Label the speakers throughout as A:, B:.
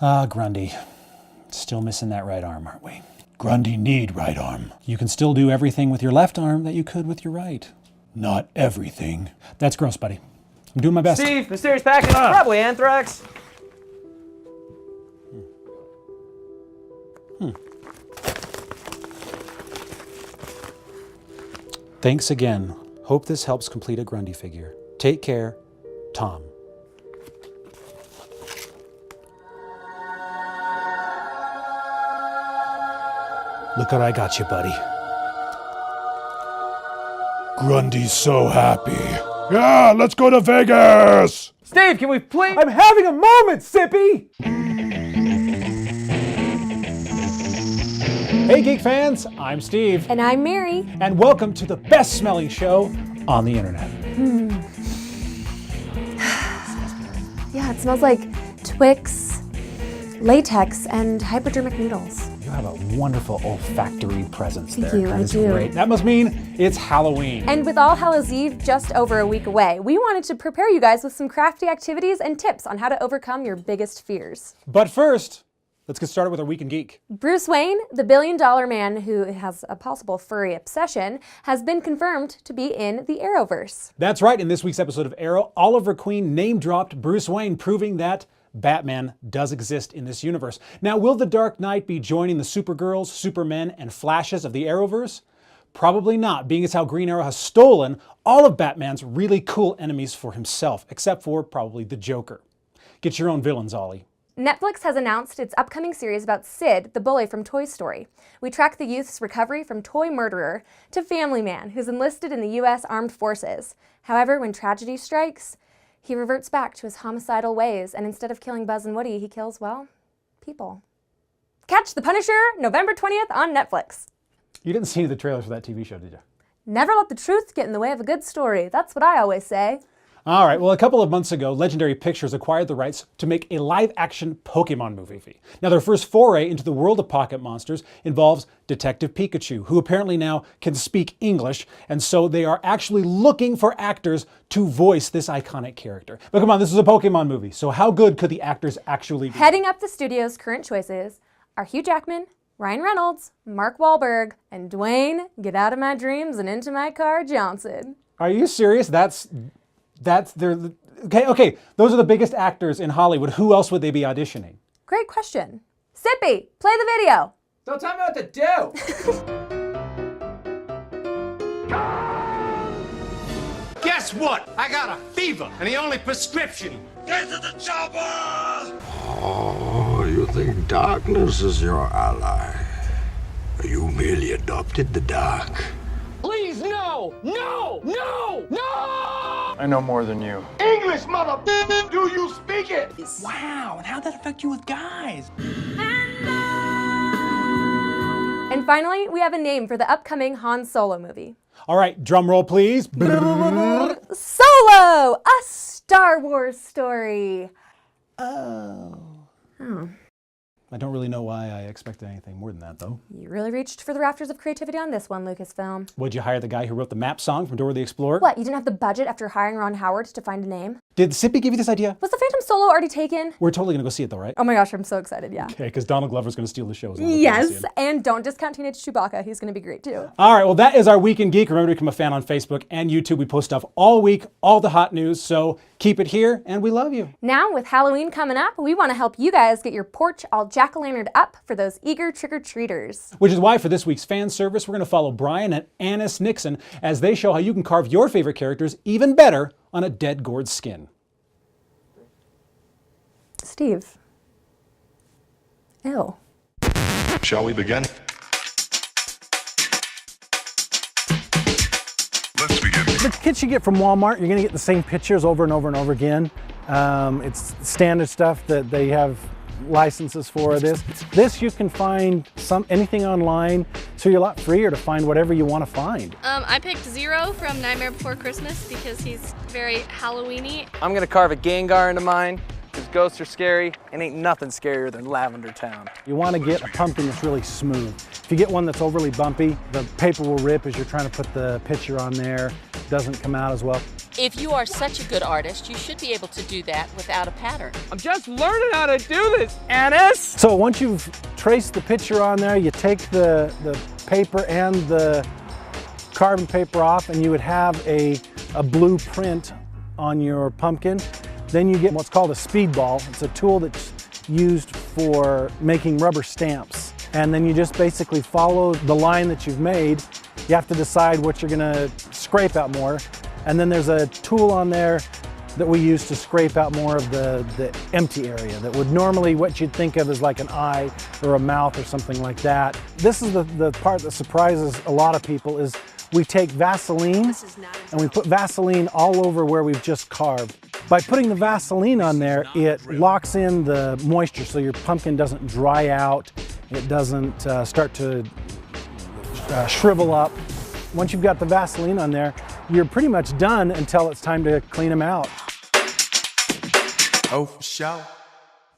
A: Ah, Grundy. Still missing that right arm, aren't we? Grundy need right arm. You can still do everything with your left arm that you could with your right. Not everything. That's gross, buddy. I'm doing my best.
B: Steve, mysterious package, probably anthrax.
A: Thanks again. Hope this helps complete a Grundy figure. Take care, Tom. Look what I got you, buddy. Grundy's so happy. Yeah, let's go to Vegas!
B: Steve, can we please? I'm having a moment, Cippy!
A: Hey, Geek fans, I'm Steve.
C: And I'm Mary.
A: And welcome to the best smelling show on the internet.
C: Yeah, it smells like Twix, latex, and hypodermic needles.
A: You have a wonderful olfactory presence there.
C: Thank you, I do.
A: Great. That must mean it's Halloween.
C: And with All Hallows Eve just over a week away, we wanted to prepare you guys with some crafty activities and tips on how to overcome your biggest fears.
A: But first, let's get started with our Week in Geek.
C: Bruce Wayne, the billion-dollar man who has a possible furry obsession, has been confirmed to be in the Arrowverse.
A: That's right. In this week's episode of Arrow, Oliver Queen name-dropped Bruce Wayne, proving that Batman does exist in this universe. Now, will the Dark Knight be joining the Supergirls, Supermen, and Flashes of the Arrowverse? Probably not, being as how Green Arrow has stolen all of Batman's really cool enemies for himself, except for probably the Joker. Get your own villains, Ollie.
C: Netflix has announced its upcoming series about Sid, the bully from Toy Story. We track the youth's recovery from toy murderer to family man who's enlisted in the U.S. Armed Forces. However, when tragedy strikes, he reverts back to his homicidal ways, and instead of killing Buzz and Woody, he kills, well, people. Catch The Punisher, November 20th on Netflix.
A: You didn't see the trailers for that TV show, did you?
C: Never let the truth get in the way of a good story. That's what I always say.
A: All right, well, a couple of months ago, Legendary Pictures acquired the rights to make a live-action Pokemon movie. Now, their first foray into the world of pocket monsters involves Detective Pikachu, who apparently now can speak English, and so they are actually looking for actors to voice this iconic character. But come on, this is a Pokemon movie, so how good could the actors actually be?
C: Heading up the studio's current choices are Hugh Jackman, Ryan Reynolds, Mark Wahlberg, and Dwayne, get out of my dreams and into my car, Johnson.
A: Are you serious? That's their... Okay, those are the biggest actors in Hollywood. Who else would they be auditioning?
C: Great question. Cippy, play the video.
B: Don't tell me what to do!
D: Guess what? I got a fever, and the only prescription... Get to the chopper!
E: Oh, you think darkness is your ally? You merely adopted the dark.
D: Please, no! No! No! No!
B: I know more than you.
D: English, mother... Do you speak it?
B: Wow, and how'd that affect you with guys?
C: And finally, we have a name for the upcoming Han Solo movie.
A: All right, drum roll, please.
C: Solo! A Star Wars story.
A: Oh. I don't really know why I expected anything more than that, though.
C: You really reached for the rafters of creativity on this one, Lucasfilm.
A: Would you hire the guy who wrote the map song from Dora the Explorer?
C: What, you didn't have the budget after hiring Ron Howard to find a name?
A: Did Cippy give you this idea?
C: Was the Phantom Solo already taken?
A: We're totally gonna go see it though, right?
C: Oh my gosh, I'm so excited, yeah.
A: Okay, because Donald Glover's gonna steal the show.
C: Yes, and don't discount Teenage Chewbacca. He's gonna be great too.
A: All right, well that is our Week in Geek. Remember to become a fan on Facebook and YouTube. We post stuff all week, all the hot news, so keep it here, and we love you.
C: Now, with Halloween coming up, we want to help you guys get your porch all jack-o'-lanterned up for those eager trick-or-treaters.
A: Which is why for this week's fan service, we're gonna follow Brian and Annis Nixon as they show how you can carve your favorite characters even better on a dead gourd's skin.
C: Steve. Ew.
F: Shall we begin? Let's begin.
G: The kits you get from Walmart, you're going to get the same pictures over and over and over again. It's standard stuff that they have licenses for this. This you can find anything online, so you're a lot freer to find whatever you want to find.
H: I picked Zero from Nightmare Before Christmas because he's very Halloween-y.
B: I'm gonna carve a Gengar into mine, because ghosts are scary, and ain't nothing scarier than Lavender Town.
G: You want to get a pumpkin that's really smooth. If you get one that's overly bumpy, the paper will rip as you're trying to put the picture on there. It doesn't come out as well.
I: If you are such a good artist, you should be able to do that without a pattern.
B: I'm just learning how to do this, Annis.
G: So once you've traced the picture on there, you take the paper and the carbon paper off, and you would have a blueprint on your pumpkin. Then you get what's called a speedball. It's a tool that's used for making rubber stamps. And then you just basically follow the line that you've made. You have to decide what you're gonna scrape out more. And then there's a tool on there that we use to scrape out more of the empty area that would normally what you'd think of as like an eye or a mouth or something like that. This is the part that surprises a lot of people is we take Vaseline and we put Vaseline all over where we've just carved. By putting the Vaseline on there, it locks in the moisture so your pumpkin doesn't dry out, it doesn't start to shrivel up. Once you've got the Vaseline on there, you're pretty much done until it's time to clean them out.
D: Oh, for sure.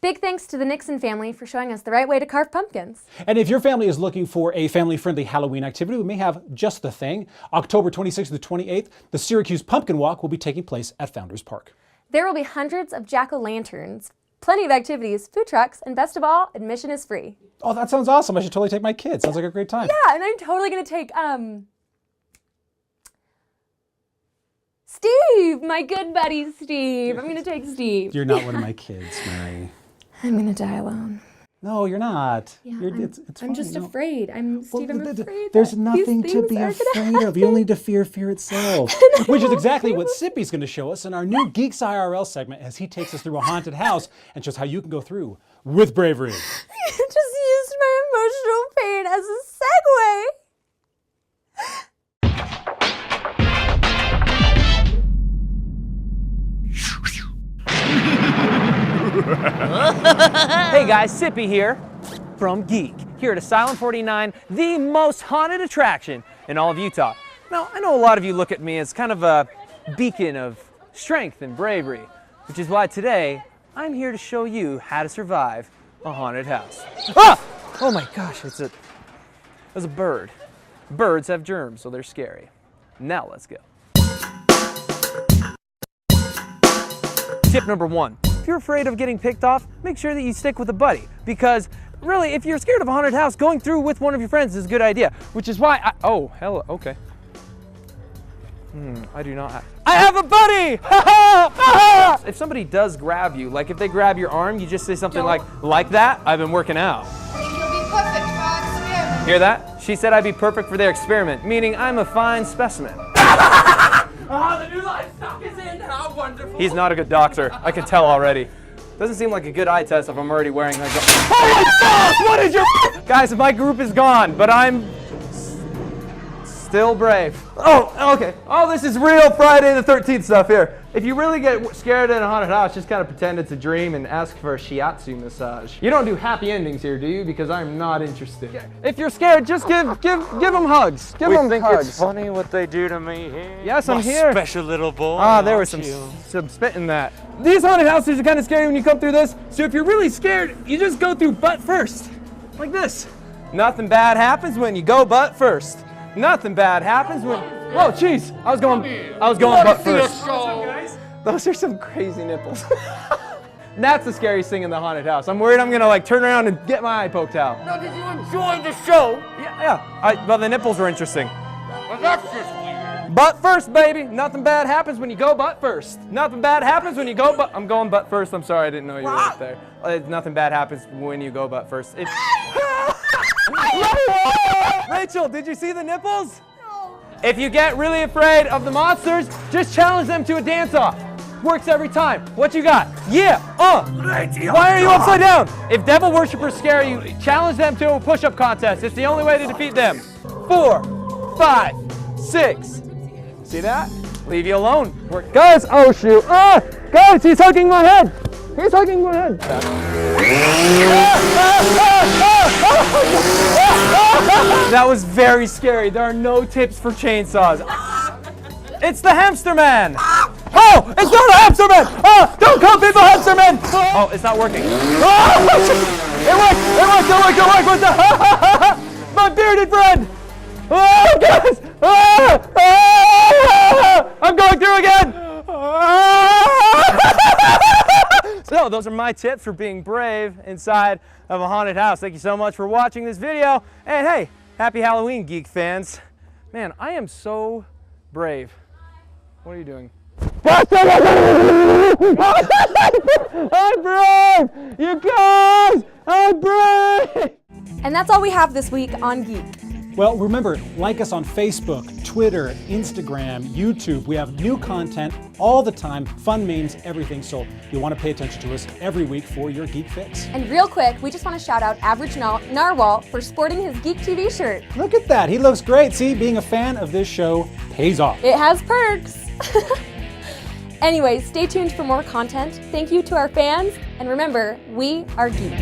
C: Big thanks to the Nixon family for showing us the right way to carve pumpkins.
A: And if your family is looking for a family-friendly Halloween activity, we may have just the thing. October 26th to the 28th, the Syracuse Pumpkin Walk will be taking place at Founders Park.
C: There will be hundreds of jack-o'-lanterns, plenty of activities, food trucks, and best of all, admission is free.
A: Oh, that sounds awesome. I should totally take my kids. Sounds like a great time.
C: Yeah, and I'm totally gonna take, Steve, my good buddy Steve. I'm gonna take Steve.
A: You're not one of my kids, Mary.
C: I'm gonna die alone.
A: No, you're not.
C: Yeah,
A: it's
C: I'm
A: fine.
C: just
A: No.
C: afraid. Steve, I'm afraid.
A: There's
C: that
A: nothing
C: these
A: to
C: things
A: be
C: are gonna
A: afraid of. You only need to fear itself. Which is
C: won't
A: exactly
C: do
A: what
C: it.
A: Cippy's going to show us in our new Geeks IRL segment as he takes us through a haunted house and shows how you can go through with bravery.
C: You just used my emotional pain as a segue.
B: Hey guys, Cippy here from Geek, here at Asylum 49, the most haunted attraction in all of Utah. Now, I know a lot of you look at me as kind of a beacon of strength and bravery, which is why today I'm here to show you how to survive a haunted house. Ah! Oh my gosh, it was a bird. Birds have germs, so they're scary. Now let's go. Tip number 1. If you're afraid of getting picked off, make sure that you stick with a buddy, because really, if you're scared of a haunted house, going through with one of your friends is a good idea, which is why oh, hello, okay. I do not have, I have a buddy! If somebody does grab you, like if they grab your arm, you just say something like that, I've been working out.
J: I think you'll be perfect for our experiment.
B: Hear that? She said I'd be perfect for their experiment, meaning I'm a fine specimen.
J: The new livestock is in. How wonderful.
B: He's not a good doctor. I can tell already. Doesn't seem like a good eye test if I'm already wearing like oh my gosh! What is your guys? My group is gone, but I'm still brave. Oh, okay. Oh, this is real Friday the 13th stuff here. If you really get scared in a haunted house, just kind of pretend it's a dream and ask for a shiatsu massage. You don't do happy endings here, do you? Because I'm not interested. If you're scared, just give them hugs. Give them hugs.
K: It's funny what they do to me here.
B: Yes, I'm here.
K: Special little boy.
B: Ah, there was some spit in that. These haunted houses are kind of scary when you come through this. So if you're really scared, you just go through butt first, like this. Nothing bad happens when you go butt first. Nothing bad happens when. Whoa, jeez! I was going butt first. Those are some crazy nipples. That's the scariest thing in the haunted house. I'm worried I'm gonna like turn around and get my eye poked out.
J: Now, did you enjoy the show?
B: Yeah. Well, the nipples were interesting.
J: Well, that's just weird.
B: Butt first, baby. Nothing bad happens when you go butt first. Nothing bad happens when you go butt. I'm going butt first. I'm sorry, I didn't know you were right there. Nothing bad happens when you go butt first. Rachel, did you see the nipples?
J: No.
B: If you get really afraid of the monsters, just challenge them to a dance-off. Works every time. What you got? Yeah, Why are you upside down? If devil worshippers scare you, challenge them to a push-up contest. It's the only way to defeat them. 4, 5, 6. See that? Leave you alone. Guys, oh shoot. Guys, he's hugging my head. He's hugging my head. That was very scary. There are no tips for chainsaws. It's the hamster man. Oh, it's not a hamster man. Oh, don't call people hamster men. Oh, it's not working. It worked. What's that? My bearded friend. Oh, guys. I'm going through again. those are my tips for being brave inside of a haunted house. Thank you so much for watching this video. And hey, happy Halloween, Geek fans. Man, I am so brave. What are you doing? I'm brave! You guys! I'm brave!
C: And that's all we have this week on Geek.
A: Well, remember, like us on Facebook, Twitter, Instagram, YouTube. We have new content all the time, fun memes, everything. So you'll want to pay attention to us every week for your Geek Fix.
C: And real quick, we just want to shout out Average Narwhal for sporting his Geek TV shirt.
A: Look at that. He looks great. See, being a fan of this show pays off.
C: It has perks. Anyways, stay tuned for more content. Thank you to our fans. And remember, we are Geek.